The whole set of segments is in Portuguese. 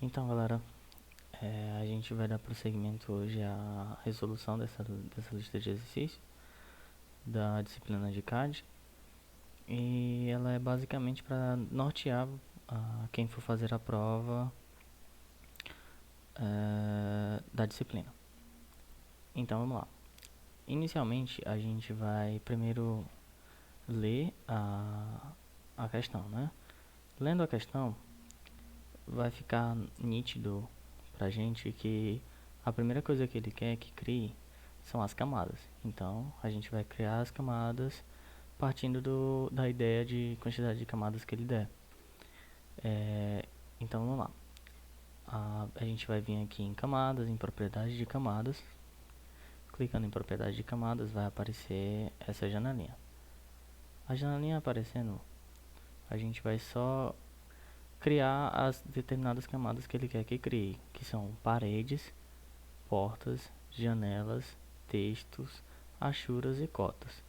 Então, galera, a gente vai dar prosseguimento hoje à resolução dessa lista de exercícios da disciplina de CAD. E ela é basicamente para nortear quem for fazer a prova da disciplina. Então, vamos lá. Inicialmente, a gente vai primeiro ler a questão, né? Lendo a questão, vai ficar nítido pra gente que a primeira coisa que ele quer que crie são as camadas. Então, a gente vai criar as camadas partindo da ideia de quantidade de camadas que ele der. Então, vamos lá. A gente vai vir aqui em camadas, em propriedades de camadas. Clicando em propriedade de camadas, vai aparecer essa janelinha. A janelinha aparecendo, a gente vai só criar as determinadas camadas que ele quer que crie, que são paredes, portas, janelas, textos, achuras e cotas.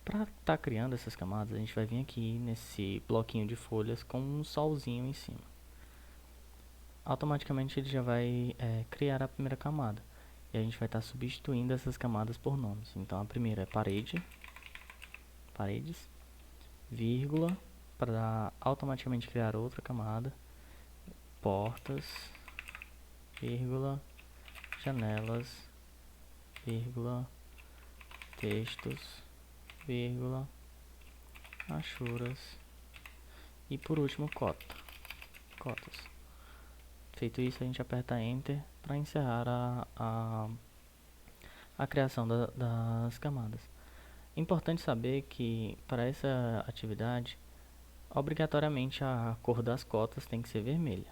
Para estar criando essas camadas, a gente vai vir aqui nesse bloquinho de folhas com um solzinho em cima. Automaticamente ele já vai criar a primeira camada. E a gente vai estar substituindo essas camadas por nomes. Então a primeira é paredes, vírgula, para automaticamente criar outra camada, portas, vírgula, janelas, vírgula, textos, vírgula, achuras e por último cotas. Feito isso, a gente aperta Enter para encerrar a criação das camadas. Importante saber que para essa atividade, obrigatoriamente a cor das cotas tem que ser vermelha,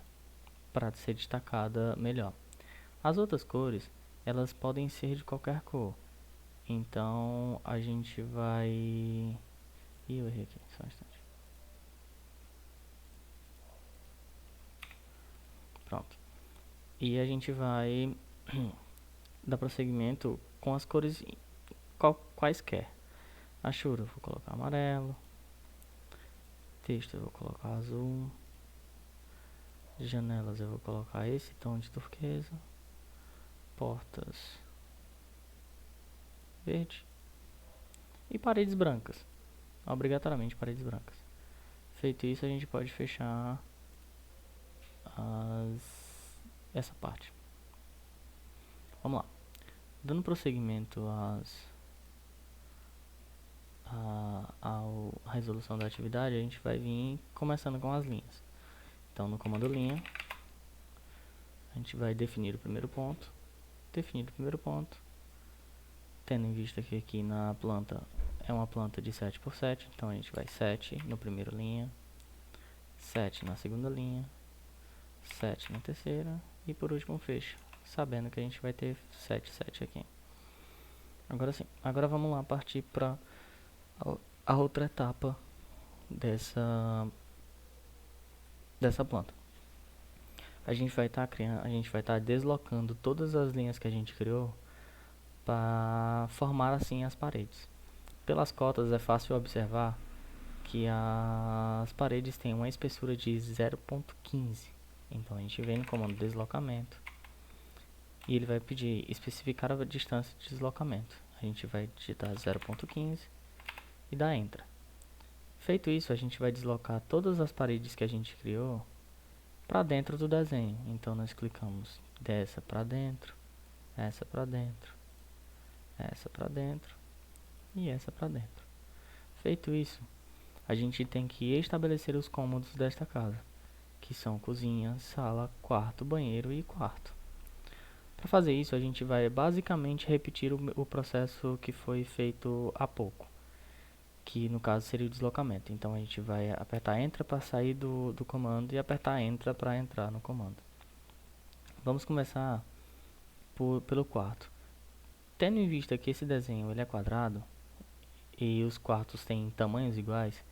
para ser destacada melhor. As outras cores, elas podem ser de qualquer cor. Então, a gente vai... eu errei aqui, só um instante. Pronto. E a gente vai dar prosseguimento com as cores quaisquer. Achura eu vou colocar amarelo. Texto eu vou colocar azul. Janelas eu vou colocar esse tom de turquesa. Portas verde. E paredes brancas. Obrigatoriamente paredes brancas. Feito isso, a gente pode fechar essa parte. Vamos lá. Dando prosseguimento à resolução da atividade, a gente vai vir começando com as linhas. Então, no comando linha, a gente vai definir o primeiro ponto. Definido o primeiro ponto, tendo em vista que aqui na planta é uma planta de 7x7, então a gente vai 7 no primeiro linha, 7 na segunda linha, 7 na terceira e por último fecha, sabendo que a gente vai ter 7, 7 aqui. Agora sim, agora vamos lá partir para a outra etapa dessa planta. A gente vai estar deslocando todas as linhas que a gente criou para formar assim as paredes. Pelas cotas é fácil observar que as paredes têm uma espessura de 0.15. Então a gente vem no comando deslocamento e ele vai pedir especificar a distância de deslocamento. A gente vai digitar 0.15 e dar Enter. Feito isso, a gente vai deslocar todas as paredes que a gente criou para dentro do desenho. Então nós clicamos dessa para dentro, essa para dentro, essa para dentro e essa para dentro. Feito isso, a gente tem que estabelecer os cômodos desta casa, que são cozinha, sala, quarto, banheiro e quarto. Para fazer isso, a gente vai basicamente repetir o processo que foi feito há pouco, que no caso seria o deslocamento. Então a gente vai apertar Enter para sair do comando e apertar Enter para entrar no comando. Vamos começar pelo quarto. Tendo em vista que esse desenho ele é quadrado e os quartos têm tamanhos iguais,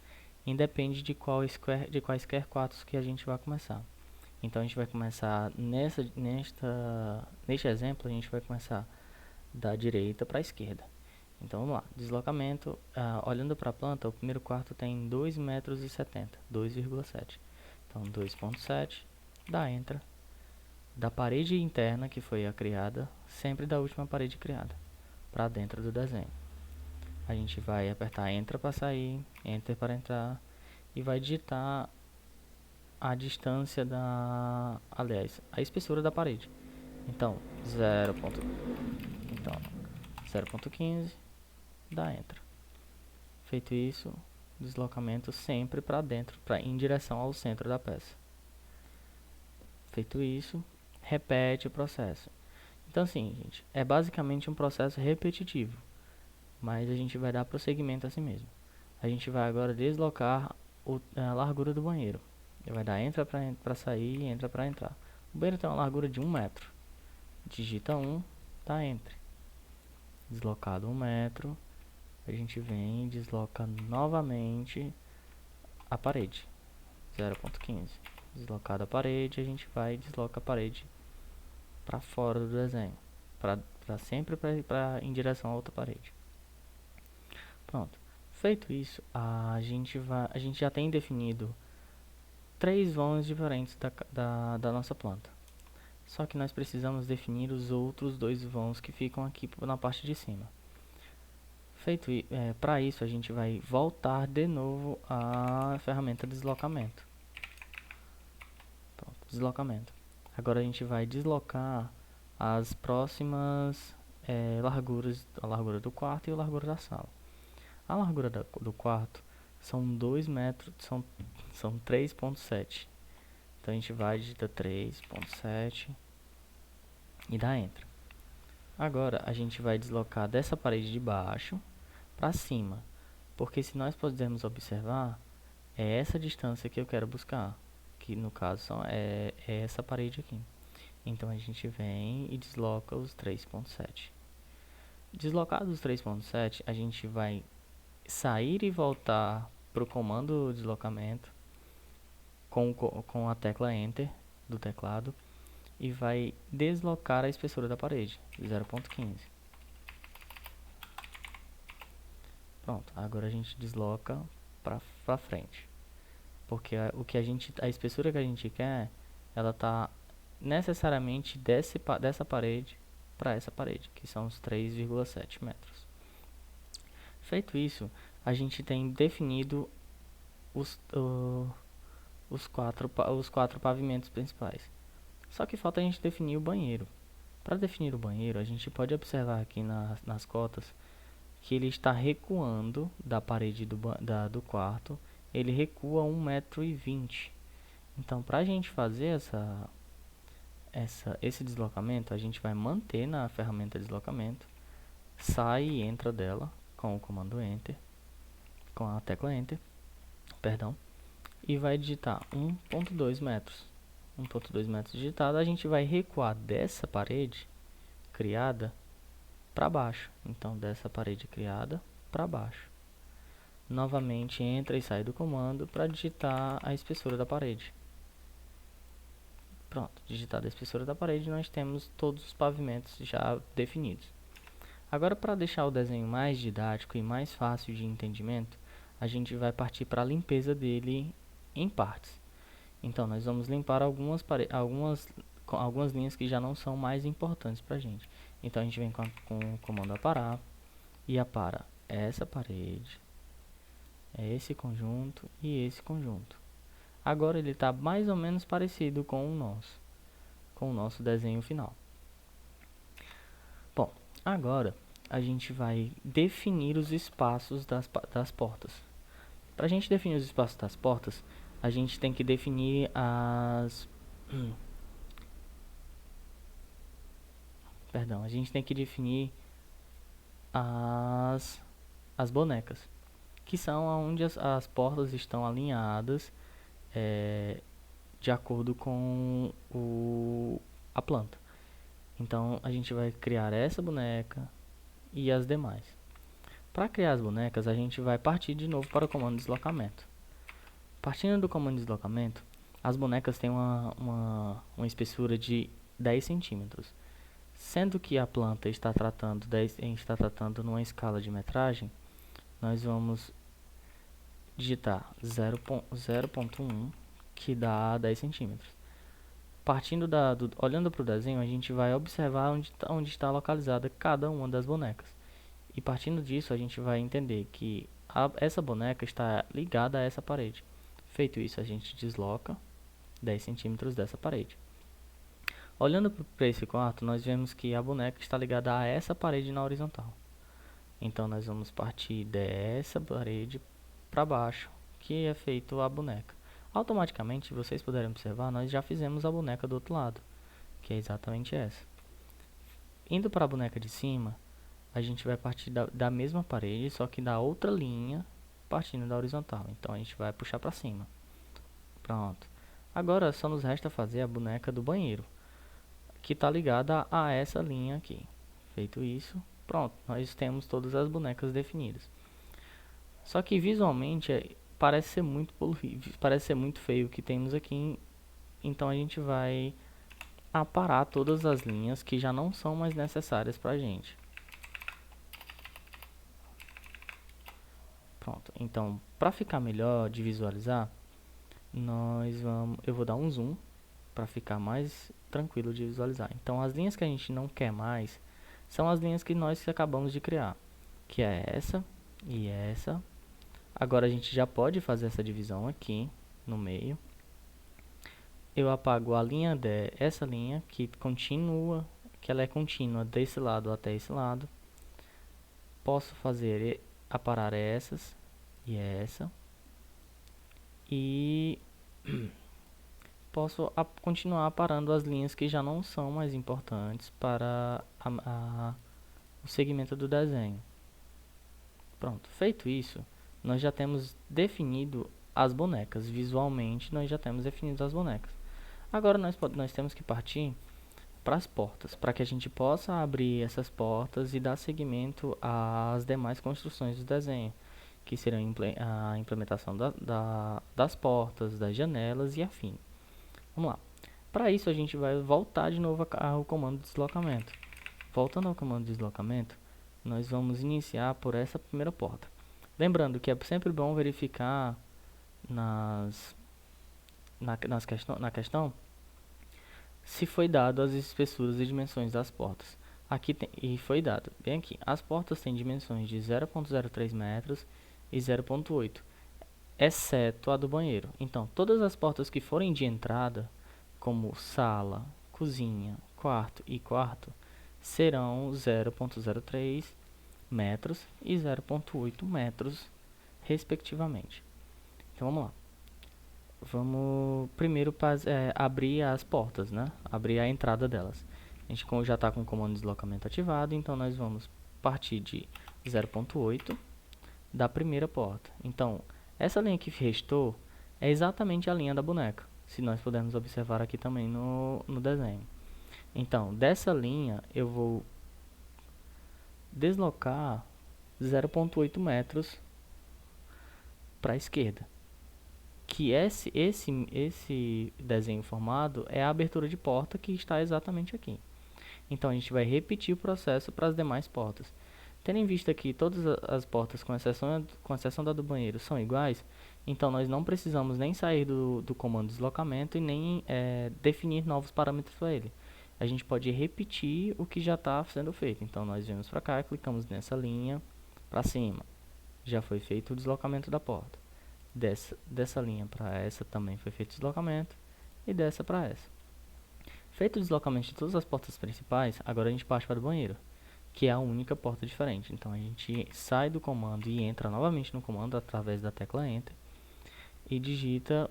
independe de quaisquer quartos que a gente vai começar. Então a gente vai começar neste exemplo, a gente vai começar da direita para a esquerda. Então vamos lá, deslocamento, olhando para a planta, o primeiro quarto tem 2,70 m, 2,7. Então 2.7, dá Enter, da parede interna que foi a criada, sempre da última parede criada, para dentro do desenho. A gente vai apertar Enter para sair, Enter para entrar e vai digitar a distância aliás, a espessura da parede. Então, 0.15, dá Enter. Feito isso, deslocamento sempre para dentro, em direção ao centro da peça. Feito isso, repete o processo. Então assim, gente, é basicamente um processo repetitivo, mas a gente vai dar prosseguimento assim mesmo. A gente vai agora deslocar a largura do banheiro. Ele vai dar entra para sair e entra para entrar. O banheiro tem uma largura de 1 metro. Digita 1, tá entre. Deslocado 1 metro, a gente vem e desloca novamente a parede. 0.15. Deslocada a parede, a gente vai e desloca a parede para fora do desenho, sempre em direção à outra parede. Pronto. Feito isso, a gente já tem definido 3 vãos diferentes da nossa planta. Só que nós precisamos definir os outros 2 vãos que ficam aqui na parte de cima. Feito para isso, a gente vai voltar de novo à ferramenta deslocamento. Pronto, deslocamento. Agora a gente vai deslocar as próximas larguras, a largura do quarto e a largura da sala. A largura do quarto são 2 metros, são 3.7. Então a gente vai digitar 3.7 e dá Enter. Agora a gente vai deslocar dessa parede de baixo para cima, porque se nós pudermos observar, é essa distância que eu quero buscar, que no caso é essa parede aqui. Então a gente vem e desloca os 3.7. Deslocados os 3.7, a gente vai sair e voltar para o comando deslocamento com a tecla Enter do teclado e vai deslocar a espessura da parede, 0.15. Pronto, agora a gente desloca para frente, porque a espessura que a gente quer, ela está necessariamente dessa parede para essa parede, que são os 3,7 metros. Feito isso, a gente tem definido os 4 pavimentos principais. Só que falta a gente definir o banheiro. Para definir o banheiro, a gente pode observar aqui nas cotas que ele está recuando da parede do quarto. Ele recua 1,20 m. Então, para a gente fazer esse deslocamento, a gente vai manter na ferramenta deslocamento, sai e entra dela com o comando Enter, com a tecla Enter, perdão, e vai digitar 1,2 metros. 1,2 metros digitado, a gente vai recuar dessa parede criada para baixo. Então, dessa parede criada para baixo. Novamente, entra e sai do comando para digitar a espessura da parede. Pronto, digitada a espessura da parede, nós temos todos os pavimentos já definidos. Agora, para deixar o desenho mais didático e mais fácil de entendimento, a gente vai partir para a limpeza dele em partes. Então, nós vamos limpar algumas linhas que já não são mais importantes para a gente. Então, a gente vem com o comando aparar e apara essa parede, esse conjunto e esse conjunto. Agora, ele está mais ou menos parecido com o nosso desenho final. Bom, agora a gente vai definir os espaços das portas. Para a gente definir os espaços das portas, a gente tem que definir a gente tem que definir as bonecas, que são onde as portas estão alinhadas de acordo com a planta. Então a gente vai criar essa boneca e as demais. Para criar as bonecas, a gente vai partir de novo para o comando deslocamento. Partindo do comando deslocamento, as bonecas têm uma espessura de 10 centímetros. Sendo que a planta está tratando numa escala de metragem, nós vamos digitar 0.1, que dá 10 centímetros. olhando para o desenho, a gente vai observar onde está localizada cada uma das bonecas. E partindo disso, a gente vai entender que essa boneca está ligada a essa parede. Feito isso, a gente desloca 10 centímetros dessa parede. Olhando para esse quarto, nós vemos que a boneca está ligada a essa parede na horizontal. Então, nós vamos partir dessa parede para baixo, que é feito a boneca. Automaticamente, se vocês puderem observar, nós já fizemos a boneca do outro lado, que é exatamente essa. Indo para a boneca de cima, a gente vai partir da mesma parede, só que da outra linha, partindo da horizontal. Então, a gente vai puxar para cima. Pronto. Agora, só nos resta fazer a boneca do banheiro, que está ligada a essa linha aqui. Feito isso, pronto, nós temos todas as bonecas definidas. Só que visualmente parece ser muito poluído, parece ser muito feio o que temos aqui. Então a gente vai aparar todas as linhas que já não são mais necessárias para a gente. Pronto, então para ficar melhor de visualizar, eu vou dar um zoom para ficar mais tranquilo de visualizar. Então as linhas que a gente não quer mais são as linhas que nós acabamos de criar, que é essa e essa. Agora a gente já pode fazer essa divisão aqui no meio. Eu apago a linha essa linha que ela é contínua desse lado até esse lado. Posso aparar essas e essa. E posso continuar aparando as linhas que já não são mais importantes para o segmento do desenho. Pronto, feito isso, nós já temos definido as bonecas. Visualmente, nós já temos definido as bonecas. Agora nós temos que partir para as portas, para que a gente possa abrir essas portas e dar seguimento às demais construções do desenho, que serão a implementação das portas, das janelas e afim. Vamos lá. Para isso, a gente vai voltar de novo ao comando de deslocamento. Voltando ao comando de deslocamento, nós vamos iniciar por essa primeira porta. Lembrando que é sempre bom verificar na questão se foi dado as espessuras e dimensões das portas. Aqui e foi dado, bem aqui, as portas têm dimensões de 0,03 metros e 0,8, exceto a do banheiro. Então, todas as portas que forem de entrada, como sala, cozinha, quarto, serão 0,03 metros e 0,8 metros, respectivamente. Então, vamos lá. Vamos primeiro abrir as portas, né? Abrir a entrada delas. A gente já está com o comando de deslocamento ativado, então nós vamos partir de 0,8 da primeira porta. Então, essa linha que restou é exatamente a linha da boneca, se nós pudermos observar aqui também no desenho. Então, dessa linha eu vou deslocar 0,8 metros para a esquerda. Que esse desenho formado é a abertura de porta que está exatamente aqui. Então a gente vai repetir o processo para as demais portas. Tendo em vista que todas as portas, com exceção da do banheiro, são iguais, então nós não precisamos nem sair do comando de deslocamento e nem definir novos parâmetros para ele. A gente pode repetir o que já está sendo feito. Então nós viemos para cá, clicamos nessa linha para cima. Já foi feito o deslocamento da porta. Dessa linha para essa também foi feito o deslocamento. E dessa para essa. Feito o deslocamento de todas as portas principais, agora a gente parte para o banheiro, que é a única porta diferente. Então a gente sai do comando e entra novamente no comando através da tecla Enter e digita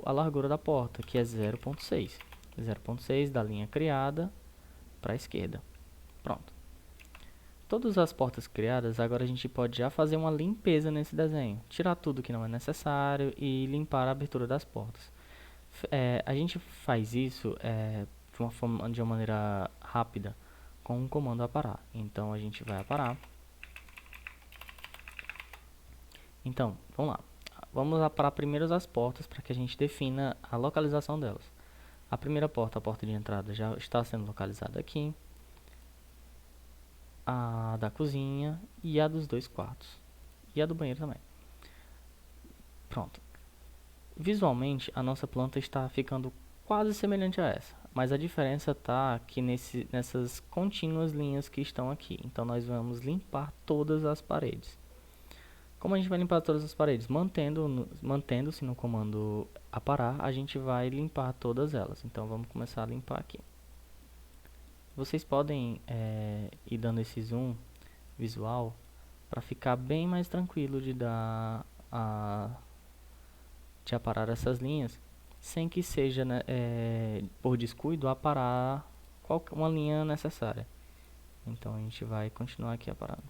a largura da porta, que é 0,6. 0,6 da linha criada para a esquerda. Pronto. Todas as portas criadas, agora a gente pode já fazer uma limpeza nesse desenho. Tirar tudo que não é necessário e limpar a abertura das portas. A gente faz isso de uma maneira rápida com o comando aparar. Então a gente vai aparar. Então, vamos lá. Vamos aparar primeiro as portas para que a gente defina a localização delas. A primeira porta, a porta de entrada, já está sendo localizada aqui. A da cozinha e a dos 2 quartos. E a do banheiro também. Pronto. Visualmente, a nossa planta está ficando quase semelhante a essa, mas a diferença está aqui nessas contínuas linhas que estão aqui. Então nós vamos limpar todas as paredes. Como a gente vai limpar todas as paredes? Mantendo-se no comando aparar, a gente vai limpar todas elas. Então vamos começar a limpar aqui. Vocês podem ir dando esse zoom visual para ficar bem mais tranquilo de de aparar essas linhas, sem que seja, né, por descuido, aparar uma linha necessária. Então a gente vai continuar aqui aparando.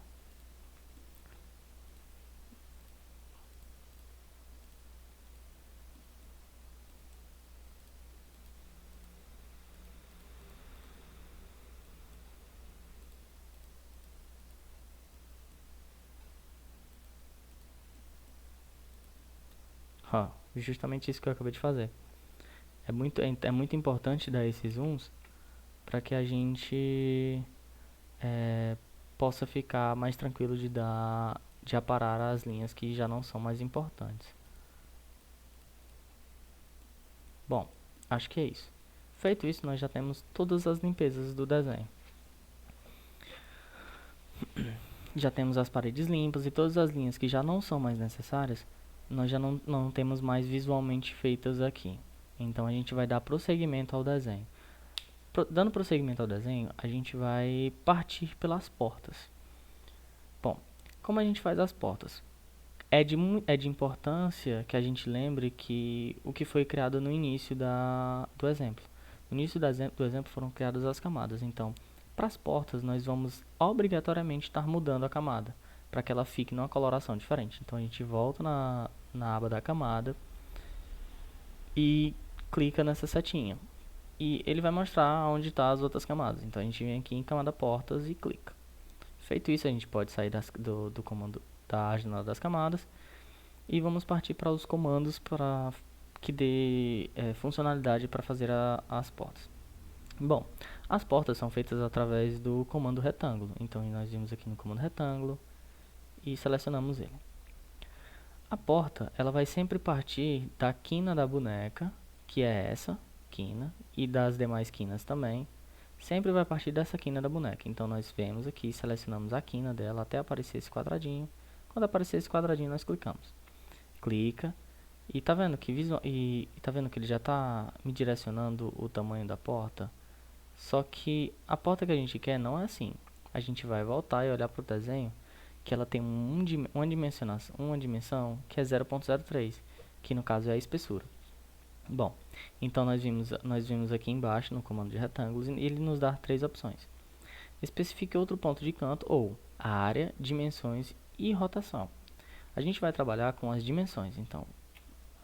Justamente isso que eu acabei de fazer. É muito importante dar esses zooms para que a gente possa ficar mais tranquilo de aparar as linhas que já não são mais importantes. Bom, acho que é isso. Feito isso, nós já temos todas as limpezas do desenho. Já temos as paredes limpas e todas as linhas que já não são mais necessárias, nós já não temos mais visualmente feitas aqui. Então a gente vai dar prosseguimento ao desenho. Dando prosseguimento ao desenho, a gente vai partir pelas portas. Bom, como a gente faz as portas? É de importância que a gente lembre que o que foi criado no início do exemplo. No início do exemplo foram criadas as camadas. Então, para as portas, nós vamos obrigatoriamente estar mudando a camada, para que ela fique numa coloração diferente. Então, a gente volta na aba da camada e clica nessa setinha. E ele vai mostrar onde estão as outras camadas. Então, a gente vem aqui em camada portas e clica. Feito isso, a gente pode sair do comando da janela das camadas e vamos partir para os comandos para que dê funcionalidade para fazer as portas. Bom, as portas são feitas através do comando retângulo. Então nós vimos aqui no comando retângulo e selecionamos ele. A porta, ela vai sempre partir da quina da boneca, que é essa quina, e das demais quinas também. Sempre vai partir dessa quina da boneca. Então nós vemos aqui, selecionamos a quina dela até aparecer esse quadradinho. Quando aparecer esse quadradinho, nós clicamos. Clica e tá vendo que ele já está me direcionando o tamanho da porta. Só que a porta que a gente quer não é assim. A gente vai voltar e olhar para o desenho que ela tem uma dimensão que é 0.03, que no caso é a espessura. Bom, então nós vimos aqui embaixo no comando de retângulos e ele nos dá 3 opções. Especifique outro ponto de canto ou área, dimensões e rotação. A gente vai trabalhar com as dimensões, então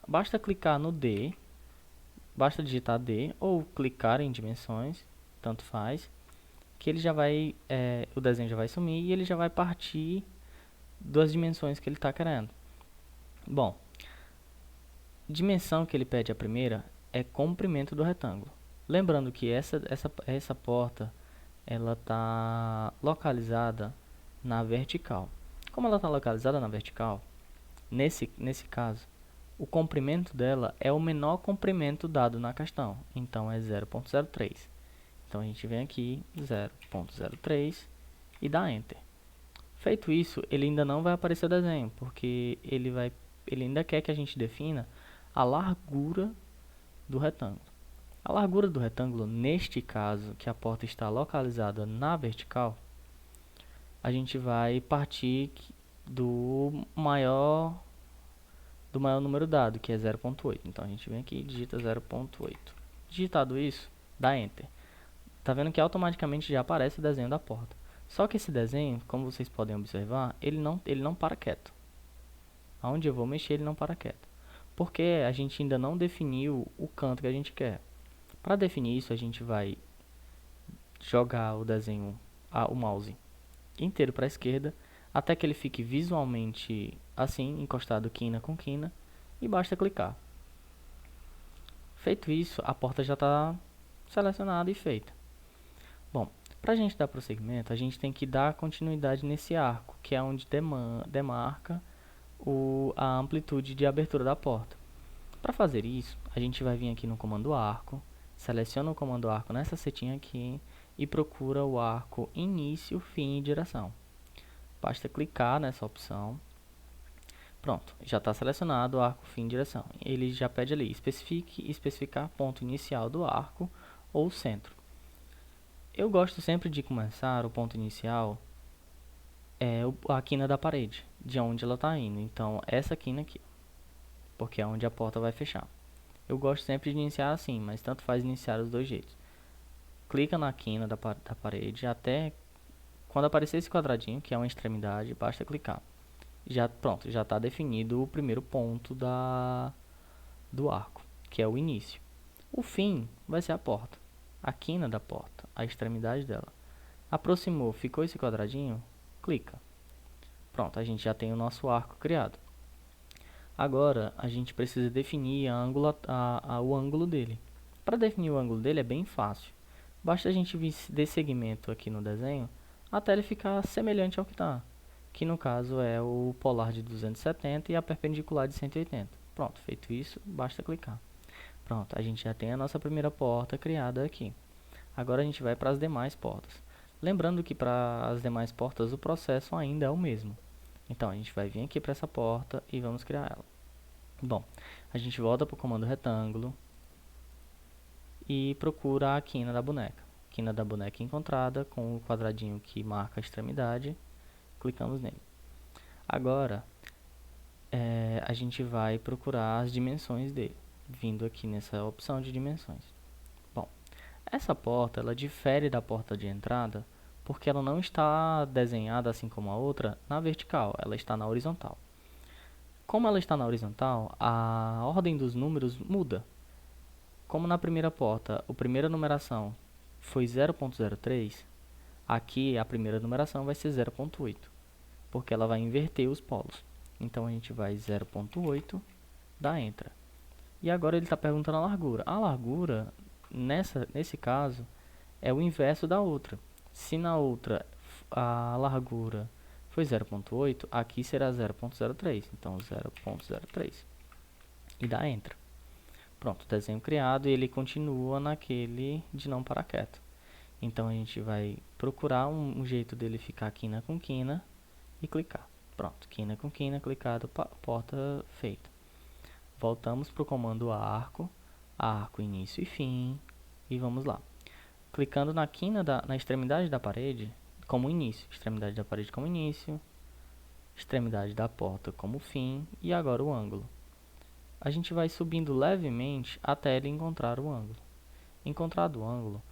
basta clicar no D, basta digitar D ou clicar em dimensões, tanto faz, que ele já vai, o desenho já vai sumir e ele já vai partir das dimensões que ele está querendo. Bom, dimensão que ele pede a primeira é comprimento do retângulo. Lembrando que essa porta ela está localizada na vertical. Como ela está localizada na vertical, nesse caso, o comprimento dela é o menor comprimento dado na questão. Então é 0.03. Então a gente vem aqui 0.03 e dá Enter. Feito isso, ele ainda não vai aparecer o desenho, porque ele ainda quer que a gente defina a largura do retângulo. A largura do retângulo, neste caso, que a porta está localizada na vertical, a gente vai partir do maior número dado, que é 0.8. Então a gente vem aqui e digita 0.8. Digitado isso, dá Enter. Tá vendo que automaticamente já aparece o desenho da porta. Só que esse desenho, como vocês podem observar, ele não para quieto. Aonde eu vou mexer, ele não para quieto. Porque a gente ainda não definiu o canto que a gente quer. Para definir isso, a gente vai jogar o desenho, o mouse inteiro para a esquerda, até que ele fique visualmente assim, encostado quina com quina, e basta clicar. Feito isso, a porta já está selecionada e feita. Bom, para a gente dar prosseguimento, a gente tem que dar continuidade nesse arco, que é onde demarca a amplitude de abertura da porta. Para fazer isso, a gente vai vir aqui no comando arco, seleciona o comando arco nessa setinha aqui e procura o arco início, fim e direção. Basta clicar nessa opção. Pronto, já está selecionado o arco, fim e direção. Ele já pede ali, especificar ponto inicial do arco ou centro. Eu gosto sempre de começar o ponto inicial a quina da parede, de onde ela está indo. Então, essa quina aqui, porque é onde a porta vai fechar. Eu gosto sempre de iniciar assim, mas tanto faz iniciar os dois jeitos. Clica na quina da parede até quando aparecer esse quadradinho, que é uma extremidade, basta clicar. Pronto, já está definido o primeiro ponto do arco, que é o início. O fim vai ser a porta, a quina da porta, a extremidade dela. Aproximou, ficou esse quadradinho, clica. Pronto, a gente já tem o nosso arco criado. Agora, a gente precisa definir o ângulo dele. Para definir o ângulo dele é bem fácil. Basta a gente vir desse segmento aqui no desenho até ele ficar semelhante ao que está. Que no caso é o polar de 270 e a perpendicular de 180. Pronto, feito isso, basta clicar. Pronto, a gente já tem a nossa primeira porta criada aqui. Agora a gente vai para as demais portas. Lembrando que para as demais portas o processo ainda é o mesmo. Então a gente vai vir aqui para essa porta e vamos criar ela. Bom, a gente volta para o comando retângulo e procura a quina da boneca. Quina da boneca encontrada com o quadradinho que marca a extremidade. Clicamos nele. Agora a gente vai procurar as dimensões dele, vindo aqui nessa opção de dimensões. Bom, essa porta ela difere da porta de entrada porque ela não está desenhada assim como a outra na vertical, ela está na horizontal. Como ela está na horizontal, a ordem dos números muda. Como na primeira porta, a primeira numeração foi 0.03, aqui a primeira numeração vai ser 0.8, porque ela vai inverter os polos. Então a gente vai 0.8, dá Enter. E agora ele está perguntando a largura. A largura, nesse caso, é o inverso da outra. Se na outra a largura foi 0.8, aqui será 0.03. Então 0.03. E dá Enter. Pronto, desenho criado e ele continua naquele de não parar quieto. Então a gente vai procurar um jeito dele ficar quina com quina e clicar. Pronto, quina com quina, clicado, porta feita. Voltamos para o comando arco, arco início e fim, e vamos lá. Clicando na quina na extremidade da parede como início, extremidade da parede como início, extremidade da porta como fim e agora o ângulo. A gente vai subindo levemente até ele encontrar o ângulo. Encontrado o ângulo,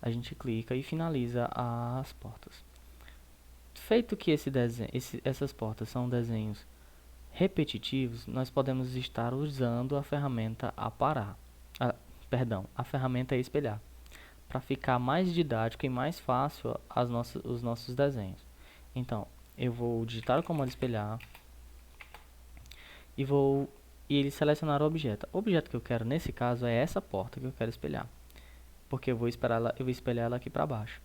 a gente clica e finaliza as portas. Feito que essas portas são desenhos repetitivos, nós podemos estar usando a ferramenta aparar, a ferramenta espelhar, para ficar mais didático e mais fácil os nossos desenhos. Então, eu vou digitar o comando espelhar e ele selecionar o objeto. O objeto que eu quero nesse caso é essa porta que eu quero espelhar, porque eu vou espelhar ela aqui para baixo.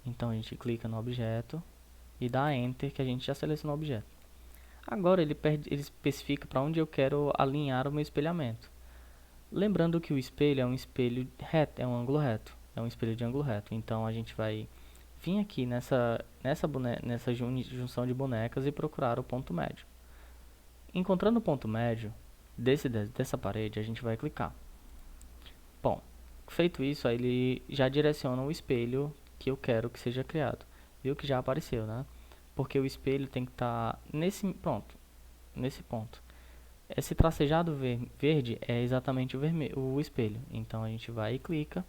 Então a gente clica no objeto e dá Enter, que a gente já selecionou o objeto. Agora ele especifica para onde eu quero alinhar o meu espelhamento. Lembrando que o espelho é um espelho reto, é um ângulo reto, é um espelho de ângulo reto. Então a gente vai vir aqui nessa junção de bonecas e procurar o ponto médio. Encontrando o ponto médio dessa parede, a gente vai clicar. Bom, feito isso, aí ele já direciona o espelho que eu quero que seja criado. Viu que já apareceu, né? Porque o espelho tem que estar nesse ponto. Esse tracejado verde é exatamente o espelho. Então a gente vai e clica.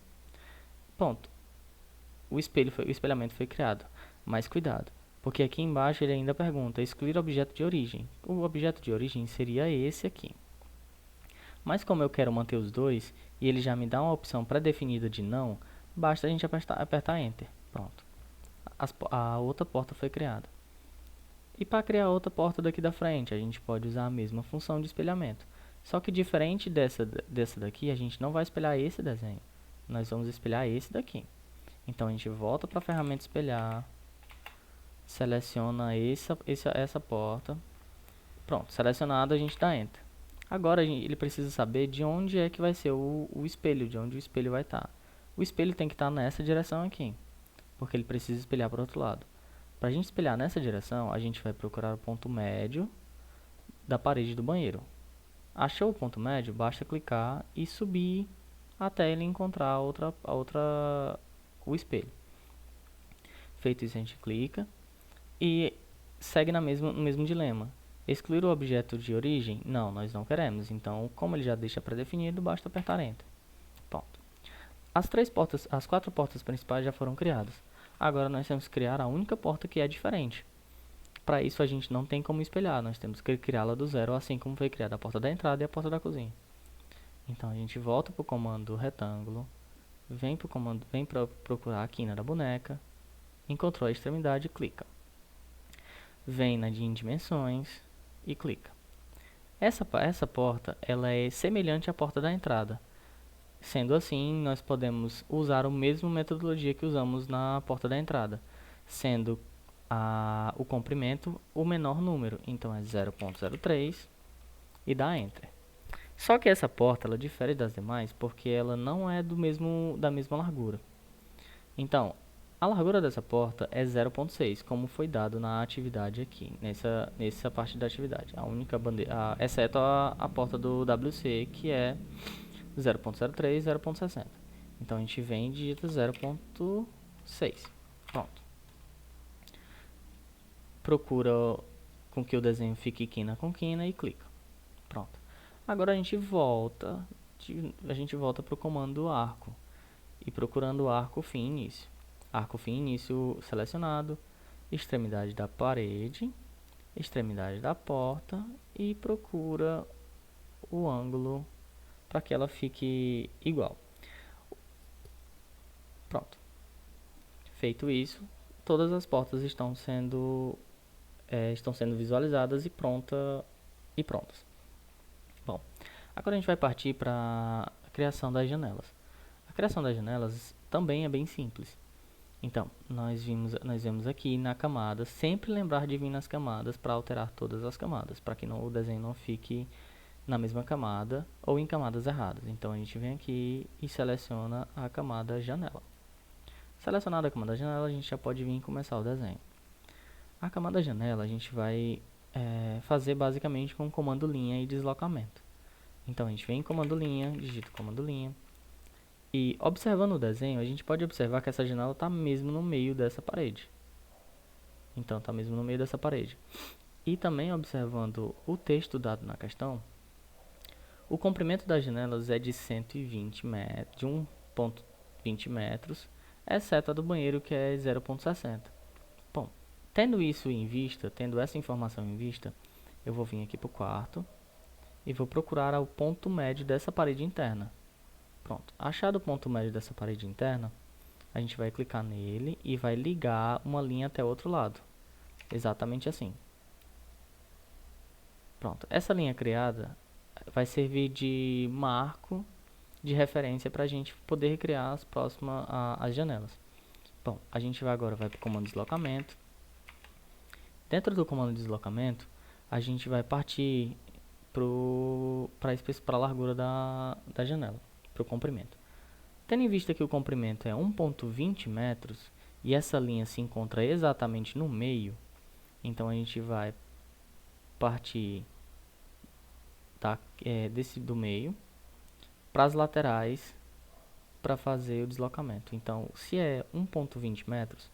Pronto. O espelhamento foi criado. Mas cuidado, porque aqui embaixo ele ainda pergunta excluir objeto de origem. O objeto de origem seria esse aqui. Mas como eu quero manter os dois e ele já me dá uma opção pré-definida de não, basta a gente apertar Enter. Pronto. A outra porta foi criada. E para criar outra porta daqui da frente, a gente pode usar a mesma função de espelhamento. Só que diferente dessa daqui, a gente não vai espelhar esse desenho. Nós vamos espelhar esse daqui. Então a gente volta para a ferramenta espelhar, seleciona essa porta. Pronto, selecionado, a gente dá Enter. Agora ele precisa saber de onde é que vai ser o espelho, de onde o espelho vai estar. O espelho tem que estar nessa direção aqui, porque ele precisa espelhar para o outro lado. Para a gente espelhar nessa direção, a gente vai procurar o ponto médio da parede do banheiro. Achou o ponto médio, basta clicar e subir até ele encontrar o espelho. Feito isso, a gente clica e segue no mesmo dilema. Excluir o objeto de origem? Não, nós não queremos. Então, como ele já deixa pré-definido, basta apertar Enter. Pronto. As 4 portas principais já foram criadas. Agora nós temos que criar a única porta que é diferente. Para isso a gente não tem como espelhar, nós temos que criá-la do zero, assim como foi criada a porta da entrada e a porta da cozinha. Então a gente volta para o comando retângulo, vem para procurar a quina da boneca, encontrou a extremidade, clica. Vem na de dimensões e clica. Essa porta ela é semelhante à porta da entrada. Sendo assim, nós podemos usar a mesma metodologia que usamos na porta da entrada, sendo o comprimento o menor número, então é 0.03 e dá Enter. Só que essa porta ela difere das demais porque ela não é da mesma largura. Então, a largura dessa porta é 0.6, como foi dado na atividade aqui, nessa parte da atividade. A única bandeira, exceto a porta do WC, que é 0.03, 0.60. Então a gente vem e digita 0.6. Pronto. Procura com que o desenho fique quina com quina e clica. Pronto. Agora a gente volta para o comando arco e procurando o arco fim início. Arco fim início selecionado, extremidade da parede, extremidade da porta e procura o ângulo para que ela fique igual. Pronto. Feito isso, todas as portas estão sendo visualizadas e prontas. Bom, agora a gente vai partir para a criação das janelas. A criação das janelas também é bem simples. Então, nós vemos aqui na camada, sempre lembrar de vir nas camadas para alterar todas as camadas, para que o desenho não fique na mesma camada ou em camadas erradas. Então, a gente vem aqui e seleciona a camada janela. Selecionada a camada janela, a gente já pode vir e começar o desenho. A camada janela a gente vai fazer basicamente com o comando linha e deslocamento. Então, a gente vem em comando linha, digita comando linha. E observando o desenho, a gente pode observar que essa janela está mesmo no meio dessa parede. Então, está mesmo no meio dessa parede. E também observando o texto dado na questão, o comprimento das janelas é de 120 metros, de 1,20 metros, exceto a do banheiro que é 0,60. Bom, tendo isso em vista, tendo essa informação em vista, eu vou vir aqui para o quarto e vou procurar o ponto médio dessa parede interna. Pronto, achado o ponto médio dessa parede interna, a gente vai clicar nele e vai ligar uma linha até o outro lado. Exatamente assim. Pronto, essa linha criada vai servir de marco de referência para a gente poder criar as janelas. Bom, a gente agora vai para o comando deslocamento. Dentro do comando deslocamento, a gente vai partir para a largura da janela, para o comprimento. Tendo em vista que o comprimento é 1,20 metros e essa linha se encontra exatamente no meio, então a gente vai partir do meio para as laterais para fazer o deslocamento. Então, se é 1,20 metros,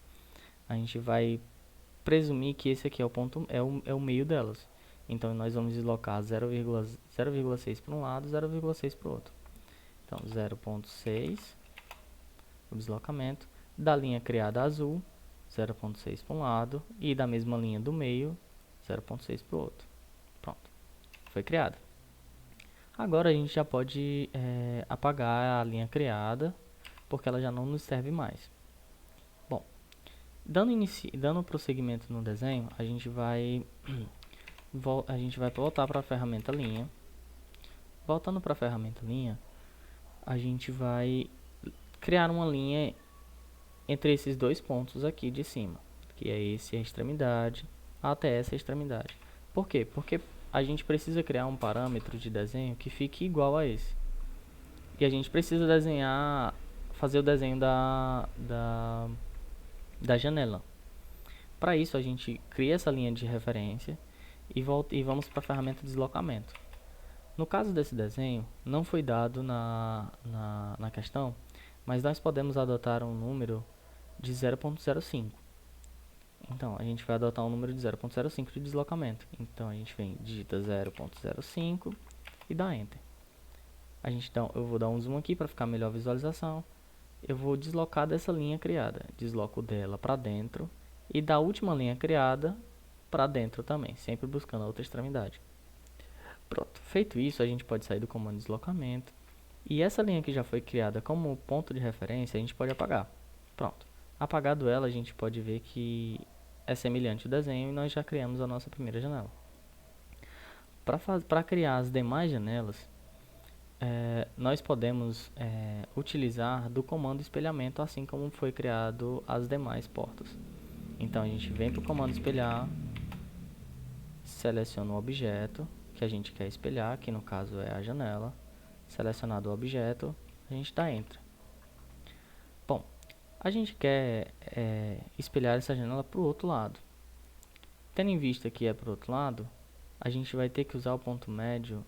a gente vai presumir que esse aqui é o meio delas. Então, nós vamos deslocar 0,6 para um lado, 0,6 para o outro. Então, 0,6, o deslocamento. Da linha criada azul, 0,6 para um lado. E da mesma linha do meio, 0,6 para o outro. Pronto, foi criada. Agora a gente já pode apagar a linha criada, porque ela já não nos serve mais. Bom, dando prosseguimento no desenho, a gente vai voltar para a ferramenta linha. Voltando para a ferramenta linha, a gente vai criar uma linha entre esses dois pontos aqui de cima, que é a extremidade até essa extremidade. Por quê? Porque a gente precisa criar um parâmetro de desenho que fique igual a esse. E a gente precisa fazer o desenho da janela. Para isso, a gente cria essa linha de referência e vamos para a ferramenta de deslocamento. No caso desse desenho, não foi dado na questão, mas nós podemos adotar um número de 0.05. Então, a gente vai adotar um número de 0.05 de deslocamento. Então, a gente digita 0.05 e dá Enter. Eu vou dar um zoom aqui para ficar melhor a visualização. Eu vou deslocar dessa linha criada. Desloco dela para dentro e da última linha criada para dentro também, sempre buscando a outra extremidade. Pronto, feito isso, a gente pode sair do comando deslocamento. E essa linha que já foi criada como ponto de referência, a gente pode apagar. Pronto. Apagado ela, a gente pode ver que é semelhante ao desenho e nós já criamos a nossa primeira janela. Para criar as demais janelas, nós podemos utilizar do comando espelhamento, assim como foi criado as demais portas. Então, a gente vem para o comando espelhar, seleciona o objeto que a gente quer espelhar, que no caso é a janela. Selecionado o objeto, a gente dá Enter. Bom, a gente quer espelhar essa janela para o outro lado. Tendo em vista que é para o outro lado, a gente vai ter que usar o ponto médio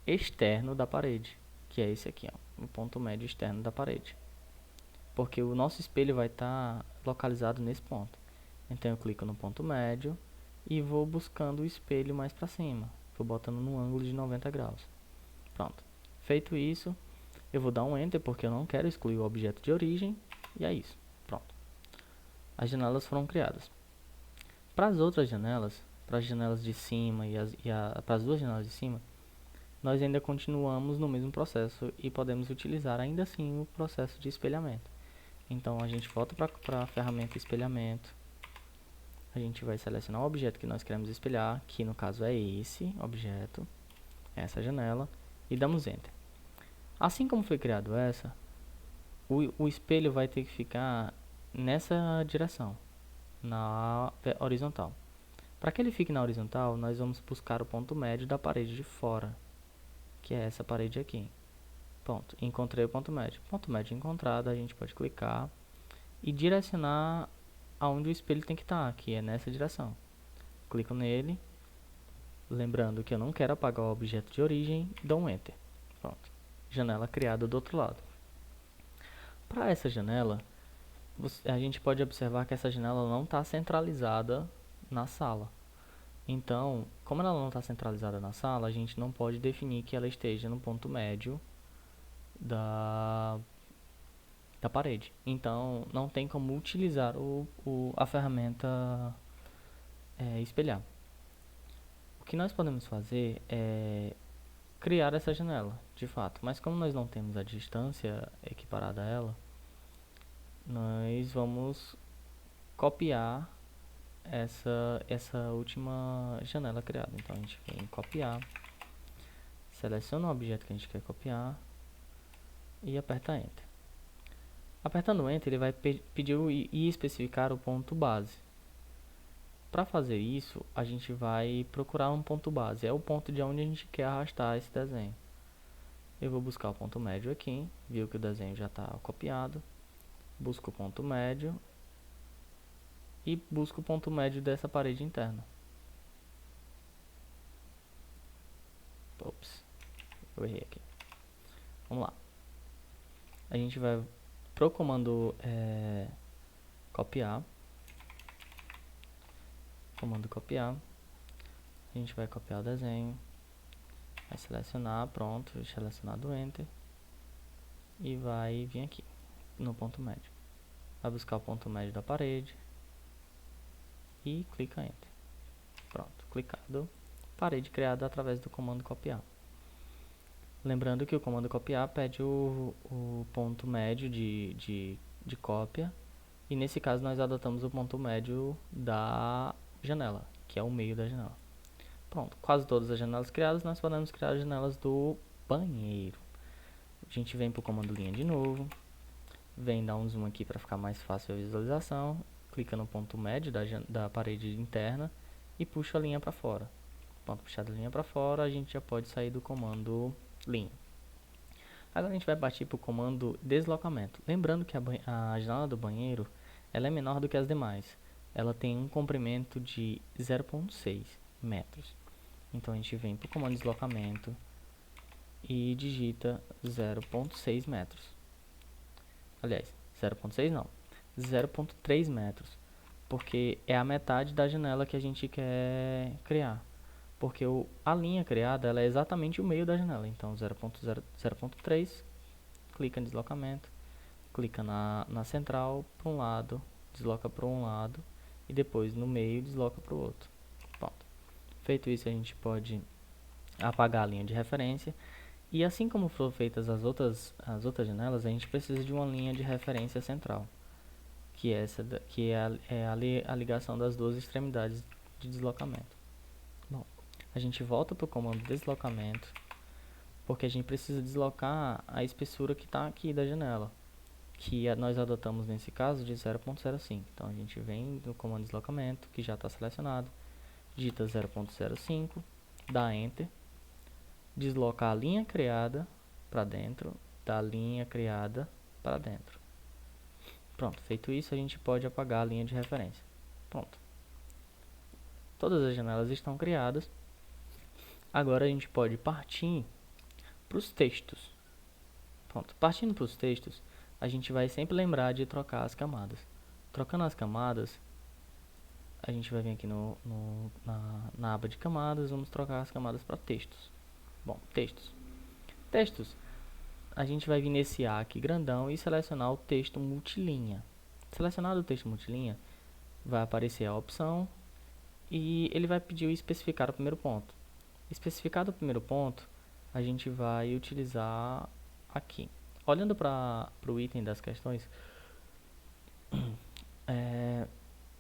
externo da parede, que é esse aqui, ó, o ponto médio externo da parede. Porque o nosso espelho vai estar localizado nesse ponto. Então eu clico no ponto médio e vou buscando o espelho mais para cima. Vou botando no ângulo de 90 graus. Pronto. Feito isso, eu vou dar um Enter porque eu não quero excluir o objeto de origem. E é isso. Pronto. As janelas foram criadas. Para as outras janelas, para as janelas de cima para as duas janelas de cima, nós ainda continuamos no mesmo processo e podemos utilizar ainda assim o processo de espelhamento. Então a gente volta para a ferramenta espelhamento. A gente vai selecionar o objeto que nós queremos espelhar, que no caso é esse objeto, essa janela, e damos Enter. Assim como foi criado o espelho vai ter que ficar nessa direção, na horizontal. Para que ele fique na horizontal, nós vamos buscar o ponto médio da parede de fora, que é essa parede aqui. Pronto, encontrei o ponto médio. Ponto médio encontrado, a gente pode clicar e direcionar aonde o espelho tem que estar, que é nessa direção. Clico nele, lembrando que eu não quero apagar o objeto de origem, dou um Enter. Pronto, janela criada do outro lado. Para essa janela, a gente pode observar que essa janela não está centralizada na sala. Então, como ela não está centralizada na sala, a gente não pode definir que ela esteja no ponto médio da parede. Então, não tem como utilizar a ferramenta espelhar. O que nós podemos fazer é criar essa janela, de fato. Mas como nós não temos a distância equiparada a ela, nós vamos copiar essa última janela criada. Então a gente vem em copiar, seleciona o objeto que a gente quer copiar e aperta Enter. Apertando Enter, ele vai pedir e especificar o ponto base. Para fazer isso, a gente vai procurar um ponto base, é o ponto de onde a gente quer arrastar esse desenho. Eu vou buscar o ponto médio aqui, viu que o desenho já está copiado, busco o ponto médio e busco o ponto médio dessa parede interna. Ops, eu errei aqui. Vamos lá. A gente vai pro comando copiar. Comando copiar. A gente vai copiar o desenho. Vai selecionar, pronto, selecionado Enter. E vai vir aqui no ponto médio. Vai buscar o ponto médio da parede. E clica Enter. Pronto, clicado. Parede criada através do comando copiar. Lembrando que o comando copiar pede o ponto médio de cópia. E nesse caso nós adotamos o ponto médio da janela, que é o meio da janela. Pronto, quase todas as janelas criadas, nós podemos criar as janelas do banheiro. A gente vem para o comando linha de novo. Vem dar um zoom aqui para ficar mais fácil a visualização. Clica no ponto médio da parede interna e puxa a linha para fora. ponto puxado linha para fora, a gente já pode sair do comando linha. Agora a gente vai partir para o comando deslocamento. Lembrando que a janela do banheiro ela é menor do que as demais. Ela tem um comprimento de 0,6 metros. Então a gente vem para o comando deslocamento e digita 0,6 metros. Aliás, 0,6 não, 0,3 metros. Porque é a metade da janela que a gente quer criar. Porque a linha criada ela é exatamente o meio da janela. Então 0,3, clica em deslocamento, clica na central para um lado, desloca para um lado e depois no meio desloca para o outro. Pronto. Feito isso, a gente pode apagar a linha de referência. E assim como foram feitas as outras janelas, a gente precisa de uma linha de referência central, que é a ligação das duas extremidades de deslocamento. Bom, a gente volta para o comando deslocamento, porque a gente precisa deslocar a espessura que está aqui da janela, que nós adotamos nesse caso de 0,05. Então a gente vem no comando deslocamento, que já está selecionado, digita 0,05, dá Enter, desloca a linha criada para dentro, da linha criada para dentro. Pronto, feito isso, a gente pode apagar a linha de referência. Pronto. Todas as janelas estão criadas. Agora a gente pode partir para os textos. Pronto, partindo para os textos, a gente vai sempre lembrar de trocar as camadas. Trocando as camadas, a gente vai vir aqui na aba de camadas, vamos trocar as camadas para textos. Bom, textos. Textos, a gente vai vir nesse A aqui grandão e selecionar o texto multilinha. Selecionado o texto multilinha, vai aparecer a opção e ele vai pedir o especificar o primeiro ponto. Especificado o primeiro ponto, a gente vai utilizar aqui. Olhando para o item das questões,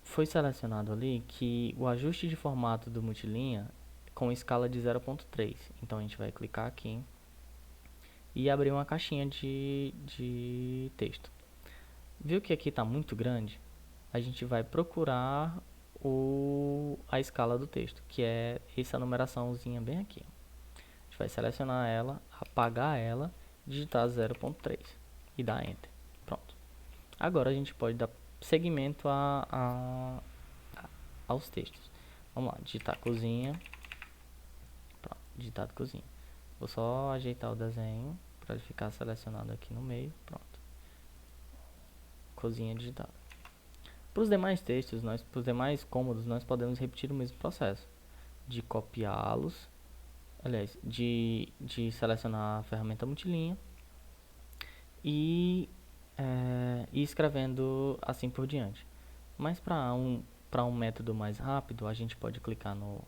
foi selecionado ali que o ajuste de formato do multilinha com escala de 0,3. Então a gente vai clicar aqui e abrir uma caixinha de texto. Viu que aqui está muito grande? A gente vai procurar a escala do texto, que é essa numeraçãozinha bem aqui. A gente vai selecionar ela, apagar ela, digitar 0,3 e dar Enter. Pronto. Agora a gente pode dar seguimento aos textos. Vamos lá, digitar cozinha. Pronto, digitado cozinha. Vou só ajeitar o desenho para ele ficar selecionado aqui no meio. Pronto. Cozinha digitado. Para os demais textos, para os demais cômodos, nós podemos repetir o mesmo processo de copiá-los, aliás, de selecionar a ferramenta multilinha e ir escrevendo assim por diante. Mas para um método mais rápido, a gente pode clicar no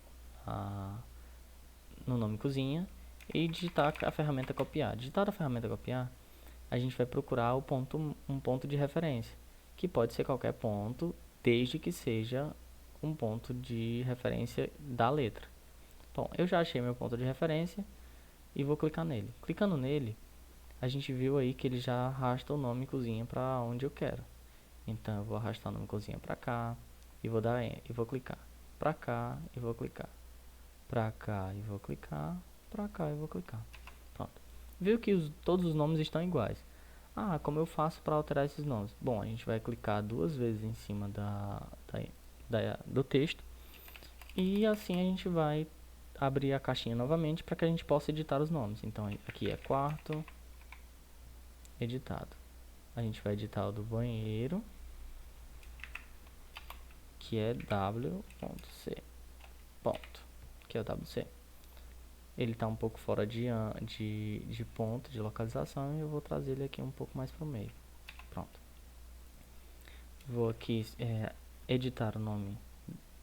nome cozinha e digitar a ferramenta copiar. Digitada a ferramenta copiar, a gente vai procurar um ponto de referência, que pode ser qualquer ponto, desde que seja um ponto de referência da letra. Bom, eu já achei meu ponto de referência e vou clicar nele. Clicando nele, a gente viu aí que ele já arrasta o nome cozinha para onde eu quero. Então eu vou arrastar o nome cozinha para cá e vou clicar para cá e vou clicar para cá e vou clicar para cá e vou clicar. Pronto. Viu que todos os nomes estão iguais. Ah, como eu faço para alterar esses nomes? Bom, a gente vai clicar duas vezes em cima do texto e assim a gente vai abrir a caixinha novamente para que a gente possa editar os nomes. Então aqui é quarto, editado. A gente vai editar o do banheiro, que é w.c, ponto, que é o WC. Ele está um pouco fora de ponto, de localização, e eu vou trazer ele aqui um pouco mais para o meio. Pronto. Vou aqui editar o nome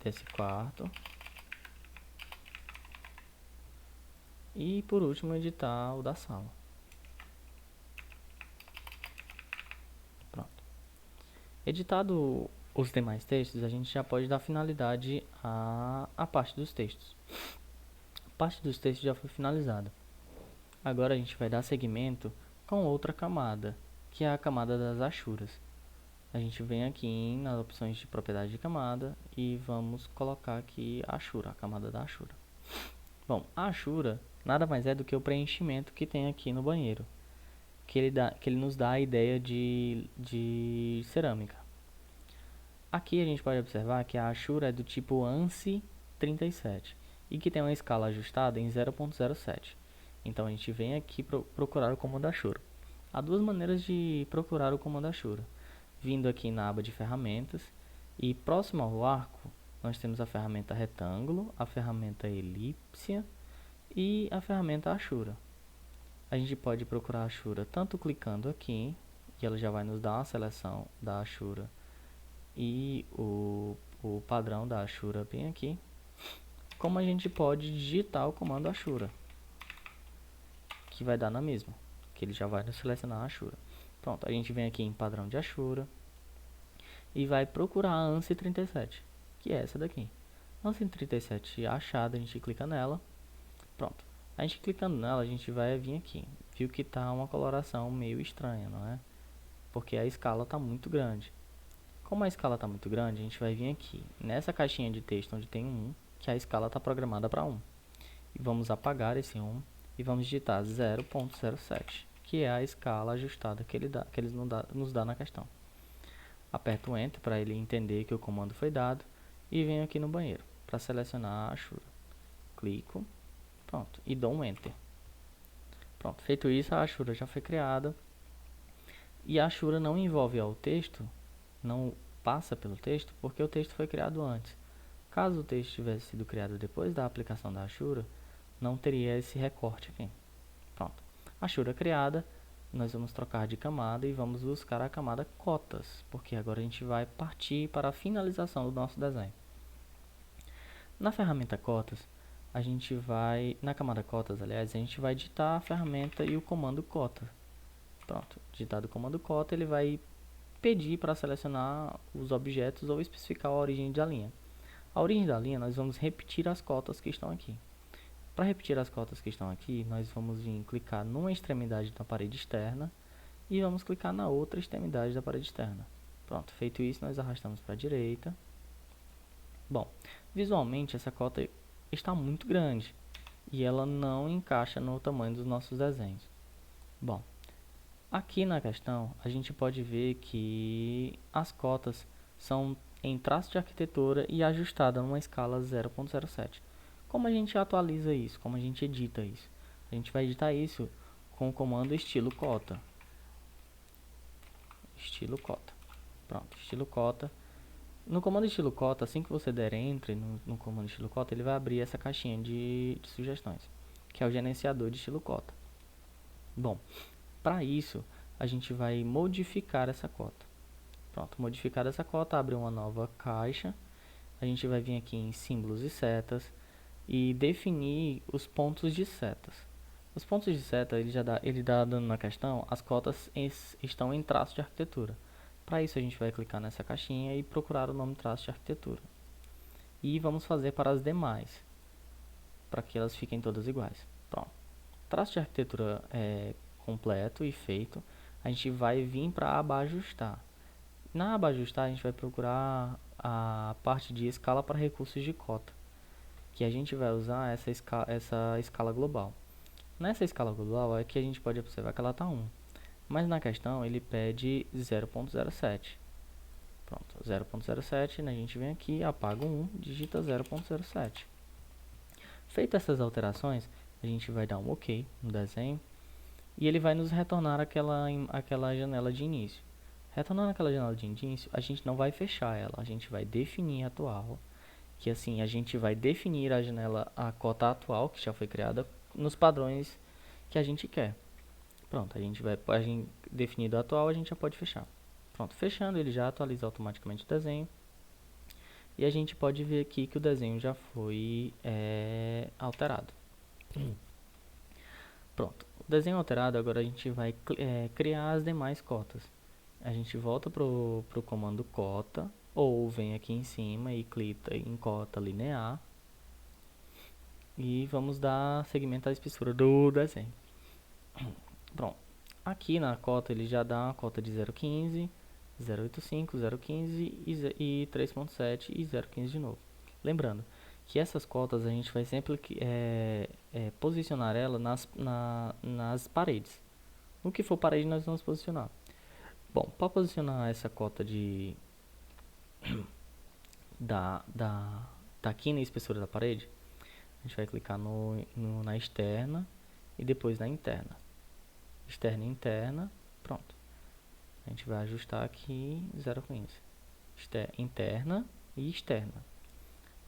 desse quarto. E por último editar o da sala. Pronto. Editado os demais textos, a gente já pode dar finalidade à parte dos textos. A parte dos textos já foi finalizada. Agora a gente vai dar seguimento com outra camada, que é a camada das achuras. A gente vem aqui nas opções de propriedade de camada e vamos colocar aqui a achura, a camada da achura. Bom, a Ashura nada mais é do que o preenchimento que tem aqui no banheiro, que ele nos dá a ideia de cerâmica. Aqui a gente pode observar que a Ashura é do tipo ANSI 37 e que tem uma escala ajustada em 0.07. Então a gente vem aqui procurar o comando Ashura. Há duas maneiras de procurar o comando Ashura. Vindo aqui na aba de ferramentas e próximo ao arco nós temos a ferramenta retângulo, a ferramenta elipse e a ferramenta Ashura. A gente pode procurar a Ashura tanto clicando aqui, e ela já vai nos dar uma seleção da Ashura e o padrão da Ashura bem aqui, como a gente pode digitar o comando Ashura, que vai dar na mesma, que ele já vai nos selecionar a Ashura. Pronto, a gente vem aqui em padrão de Ashura e vai procurar a ANSI 37, que é essa daqui. ANSI 37 achada, a gente clica nela. Pronto, a gente clicando nela, a gente vai vir aqui. Viu que tá uma coloração meio estranha, não é? Porque a escala tá muito grande. Como a escala está muito grande, a gente vai vir aqui nessa caixinha de texto onde tem um, que a escala está programada para 1. E vamos apagar esse 1 e vamos digitar 0.07, que é a escala ajustada que ele nos dá na questão. Aperto o Enter para ele entender que o comando foi dado e venho aqui no banheiro para selecionar a Ashura. Clico, pronto, e dou um Enter. Pronto, feito isso, a Ashura já foi criada. E a Ashura não envolve ao texto, não passa pelo texto, porque o texto foi criado antes. Caso o texto tivesse sido criado depois da aplicação da Ashura, não teria esse recorte aqui. Pronto. Ashura criada, nós vamos trocar de camada e vamos buscar a camada cotas, porque agora a gente vai partir para a finalização do nosso desenho. Na ferramenta cotas, a gente vai, na camada cotas, aliás, a gente vai digitar a ferramenta e o comando cota. Pronto, digitado o comando cota, ele vai pedir para selecionar os objetos ou especificar a origem da linha. A origem da linha, nós vamos repetir as cotas que estão aqui. Para repetir as cotas que estão aqui, nós vamos vir clicar numa extremidade da parede externa e vamos clicar na outra extremidade da parede externa. Pronto, feito isso, nós arrastamos para a direita. Bom, visualmente essa cota está muito grande e ela não encaixa no tamanho dos nossos desenhos. Bom, aqui na questão, a gente pode ver que as cotas são em traço de arquitetura e ajustada numa escala 0.07. Como a gente atualiza isso? Como a gente edita isso? A gente vai editar isso com o comando estilo cota. Estilo cota. Pronto, estilo cota. No comando estilo cota, assim que você der enter no comando estilo cota, ele vai abrir essa caixinha de sugestões, que é o gerenciador de estilo cota. Bom, para isso, a gente vai modificar essa cota. Pronto, modificar essa cota, abre uma nova caixa. A gente vai vir aqui em símbolos e setas e definir os pontos de setas. Os pontos de seta, ele dá dando na questão, as cotas estão em traço de arquitetura. Para isso, a gente vai clicar nessa caixinha e procurar o nome traço de arquitetura. E vamos fazer para as demais, para que elas fiquem todas iguais. Pronto. Traço de arquitetura completo e feito, a gente vai vir para a aba ajustar. Na aba ajustar, a gente vai procurar a parte de escala para recursos de cota, que a gente vai usar essa escala global. Nessa escala global é que a gente pode observar que ela está 1, mas na questão ele pede 0.07. Pronto, 0.07, né? A gente vem aqui, apaga o 1, digita 0.07. Feitas essas alterações, a gente vai dar um OK no desenho e ele vai nos retornar aquela janela de início. Retornando aquela janela de início, a gente não vai fechar ela, a gente vai definir a atual, que assim, a gente vai definir a janela, a cota atual, que já foi criada, nos padrões que a gente quer. Pronto, definido a atual, a gente já pode fechar. Pronto, fechando, ele já atualiza automaticamente o desenho. E a gente pode ver aqui que o desenho já foi alterado. Pronto, o desenho alterado, agora a gente vai criar as demais cotas. A gente volta pro comando cota, ou vem aqui em cima e clica em cota linear. E vamos dar seguimento à espessura do desenho. Pronto, aqui na cota ele já dá uma cota de 0.15, 0.85, 0.15 e 3.7 e 0.15 de novo. Lembrando que essas cotas a gente vai sempre posicionar ela nas paredes. No que for parede, nós vamos posicionar. Bom, para posicionar essa cota da, da, da quina e espessura da parede, a gente vai clicar na externa e depois na interna. Externa e interna, pronto. A gente vai ajustar aqui 0,15. Interna e externa.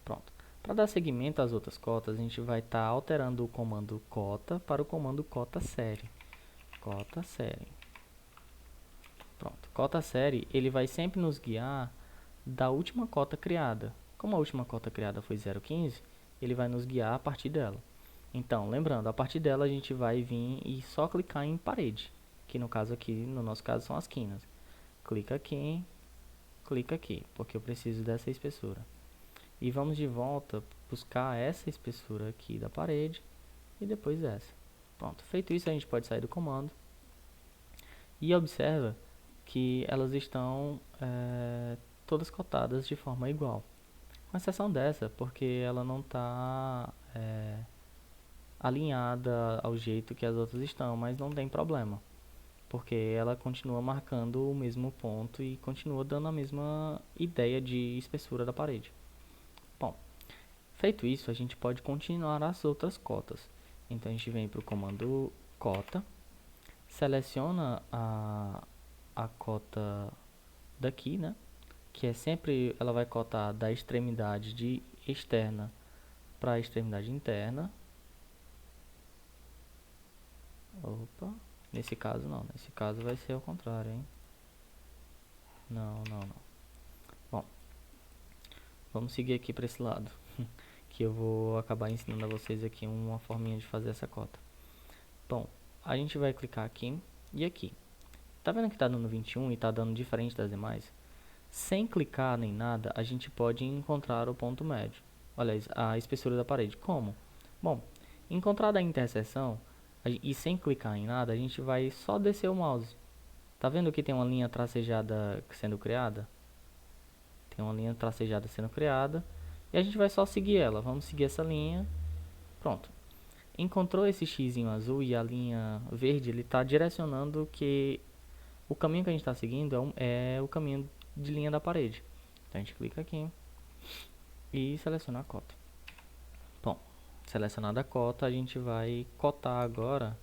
Pronto. Para dar seguimento às outras cotas, a gente vai estar alterando o comando cota para o comando cota série. Cota série. Pronto. Cota série, ele vai sempre nos guiar da última cota criada. Como a última cota criada foi 0,15, ele vai nos guiar a partir dela. Então, lembrando, a partir dela a gente vai vir e só clicar em parede, que no caso aqui, no nosso caso, são as quinas. Clica aqui, porque eu preciso dessa espessura. E vamos de volta buscar essa espessura aqui da parede e depois essa. Pronto, feito isso a gente pode sair do comando e observa que elas estão todas cotadas de forma igual. Com exceção dessa, porque ela não está alinhada ao jeito que as outras estão, mas não tem problema, porque ela continua marcando o mesmo ponto e continua dando a mesma ideia de espessura da parede. Bom, feito isso, a gente pode continuar as outras cotas. Então a gente vem para o comando cota, seleciona a cota daqui, né? Que é sempre, ela vai cotar da extremidade de externa para a extremidade interna. Opa, nesse caso não, nesse caso vai ser ao contrário, hein? Não. Bom, vamos seguir aqui para esse lado, que eu vou acabar ensinando a vocês aqui uma forminha de fazer essa cota. Bom, a gente vai clicar aqui e aqui. Tá vendo que tá dando 21 e tá dando diferente das demais? Sem clicar nem nada, a gente pode encontrar o ponto médio. Olha a espessura da parede. Como? Bom, encontrada a interseção e sem clicar em nada, a gente vai só descer o mouse. Tá vendo que tem uma linha tracejada sendo criada? Tem uma linha tracejada sendo criada. E a gente vai só seguir ela. Vamos seguir essa linha. Pronto. Encontrou esse xizinho azul e a linha verde, ele está direcionando que o caminho que a gente está seguindo é o caminho de linha da parede. Então a gente clica aqui e seleciona a cota. Bom, selecionada a cota, a gente vai cotar agora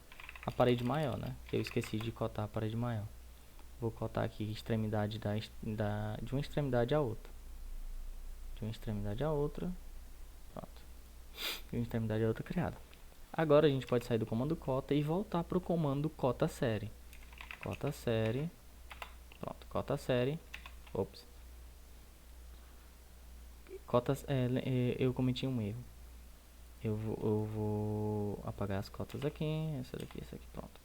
a parede maior, né? Que eu esqueci de cotar a parede maior. Vou cotar aqui extremidade de uma extremidade à outra. De uma extremidade à outra. Pronto. De uma extremidade à outra criada. Agora a gente pode sair do comando cota e voltar para o comando cota série. Cota série. Pronto, cota série. Ops. Eu cometi um erro. Eu vou apagar as cotas aqui. Essa daqui, pronto.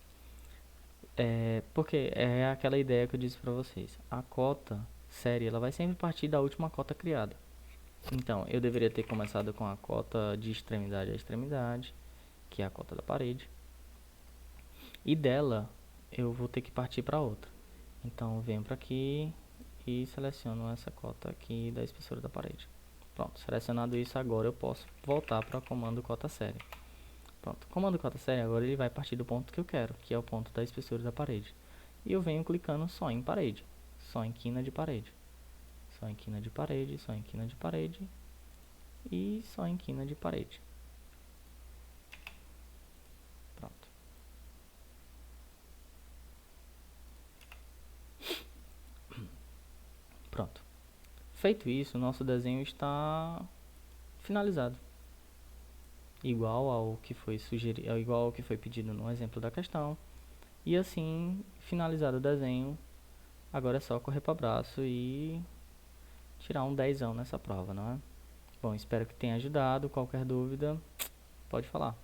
Porque é aquela ideia que eu disse para vocês. A cota série, ela vai sempre partir da última cota criada. Então, eu deveria ter começado com a cota de extremidade a extremidade, que é a cota da parede. E dela, eu vou ter que partir para outra. Então, eu venho para aqui e seleciono essa cota aqui da espessura da parede. Pronto, selecionado isso, agora eu posso voltar para o comando cota série. Pronto, comando cota série agora ele vai partir do ponto que eu quero, que é o ponto da espessura da parede. E eu venho clicando só em parede, só em quina de parede. Só em quina de parede, só em quina de parede e só em quina de parede. Pronto. Pronto. Feito isso, nosso desenho está finalizado. Igual ao que foi sugerido, igual ao que foi pedido no exemplo da questão. E assim, finalizado o desenho, agora é só correr para o braço e tirar um 10ão nessa prova, não é? Bom, espero que tenha ajudado. Qualquer dúvida, pode falar.